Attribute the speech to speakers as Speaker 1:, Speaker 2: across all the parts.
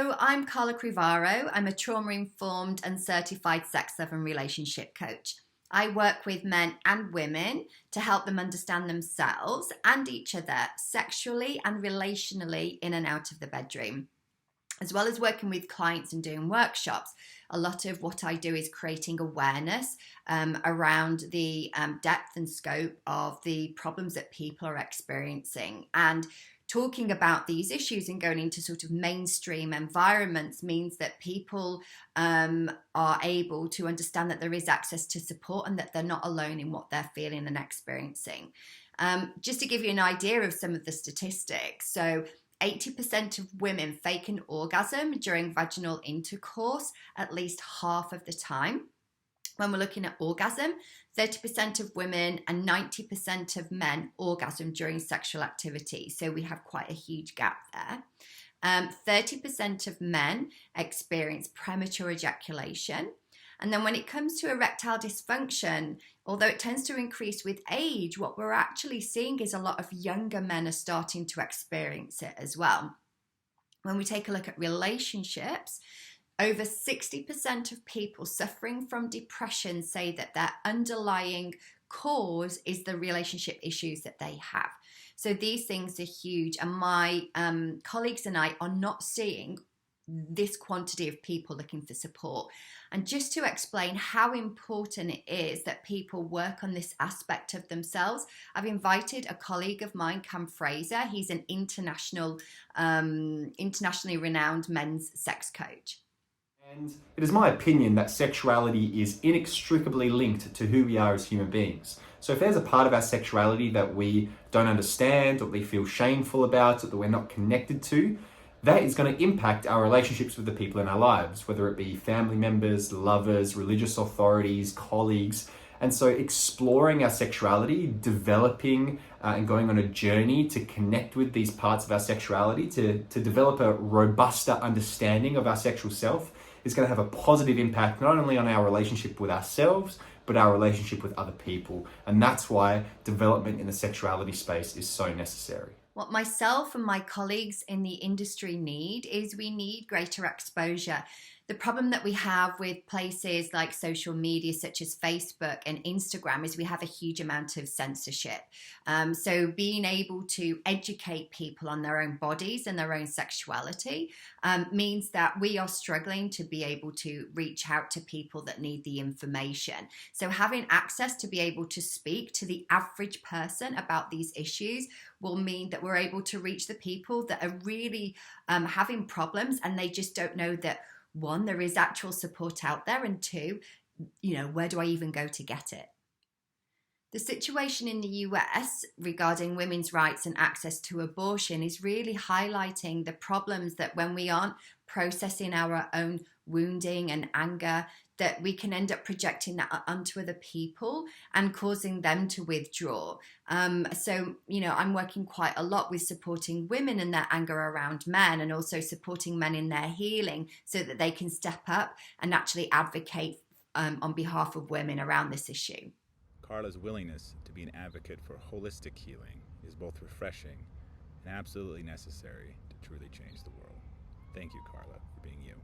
Speaker 1: So I'm Carla Crivaro. I'm a trauma-informed and certified sex, love and relationship coach. I work with men and women to help them understand themselves and each other sexually and relationally in and out of the bedroom. As well as working with clients and doing workshops, a lot of what I do is creating awareness around the depth and scope of the problems that people are experiencing. And talking about these issues and going into sort of mainstream environments means that people are able to understand that there is access to support and that they're not alone in what they're feeling and experiencing. Just to give you an idea of some of the statistics, so 80% of women fake an orgasm during vaginal intercourse at least half of the time. When we're looking at orgasm, 30% of women and 90% of men orgasm during sexual activity. So we have quite a huge gap there. 30% of men experience premature ejaculation. And then when it comes to erectile dysfunction, although it tends to increase with age, what we're actually seeing is a lot of younger men are starting to experience it as well. When we take a look at relationships, over 60% of people suffering from depression say that their underlying cause is the relationship issues that they have. So these things are huge. And my colleagues and I are not seeing this quantity of people looking for support. And just to explain how important it is that people work on this aspect of themselves, I've invited a colleague of mine, Fraser. He's an internationally renowned men's sex coach.
Speaker 2: And it is my opinion that sexuality is inextricably linked to who we are as human beings. So if there's a part of our sexuality that we don't understand, or we feel shameful about, or that we're not connected to, that is going to impact our relationships with the people in our lives, whether it be family members, lovers, religious authorities, colleagues. And so exploring our sexuality, developing and going on a journey to connect with these parts of our sexuality, to develop a robuster understanding of our sexual self, is going to have a positive impact not only on our relationship with ourselves, but our relationship with other people. And that's why development in the sexuality space is so necessary.
Speaker 1: What myself and my colleagues in the industry need is we need greater exposure. The problem that we have with places like social media such as Facebook and Instagram is we have a huge amount of censorship. So being able to educate people on their own bodies and their own sexuality means that we are struggling to be able to reach out to people that need the information. So having access to be able to speak to the average person about these issues will mean that we're able to reach the people that are really having problems and they just don't know that, one, there is actual support out there, and two, where do I even go to get it? The situation in the US regarding women's rights and access to abortion is really highlighting the problems that when we aren't processing our own wounding and anger, that we can end up projecting that onto other people and causing them to withdraw. So, I'm working quite a lot with supporting women in their anger around men and also supporting men in their healing so that they can step up and actually advocate on behalf of women around this issue.
Speaker 3: Carla's willingness to be an advocate for holistic healing is both refreshing and absolutely necessary to truly change the world. Thank you, Carla, for being you.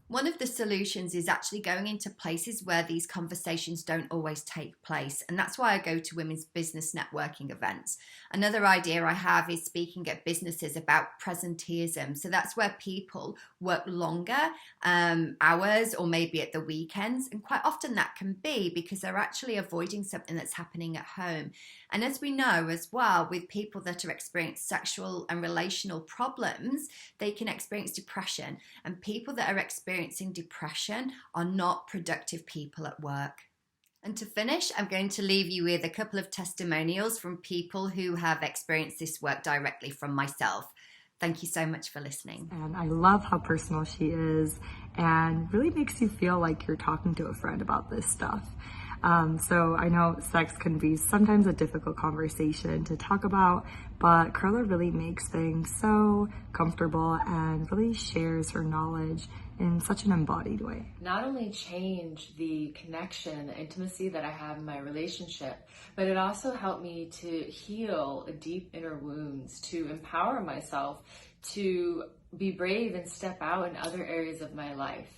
Speaker 1: One of the solutions is actually going into places where these conversations don't always take place. And that's why I go to women's business networking events. Another idea I have is speaking at businesses about presenteeism. So that's where people work longer hours or maybe at the weekends. And quite often that can be because they're actually avoiding something that's happening at home. And as we know as well, with people that are experiencing sexual and relational problems, they can experience depression. And people that are experiencing depression are not productive people at work. And to finish, I'm going to leave you with a couple of testimonials from people who have experienced this work directly from myself. Thank you so much for listening.
Speaker 4: And I love how personal she is and really makes you feel like you're talking to a friend about this stuff. So I know sex can be sometimes a difficult conversation to talk about, but Carla really makes things so comfortable and really shares her knowledge in such an embodied way.
Speaker 5: Not only change the connection, the intimacy that I have in my relationship, but it also helped me to heal deep inner wounds, to empower myself to be brave and step out in other areas of my life.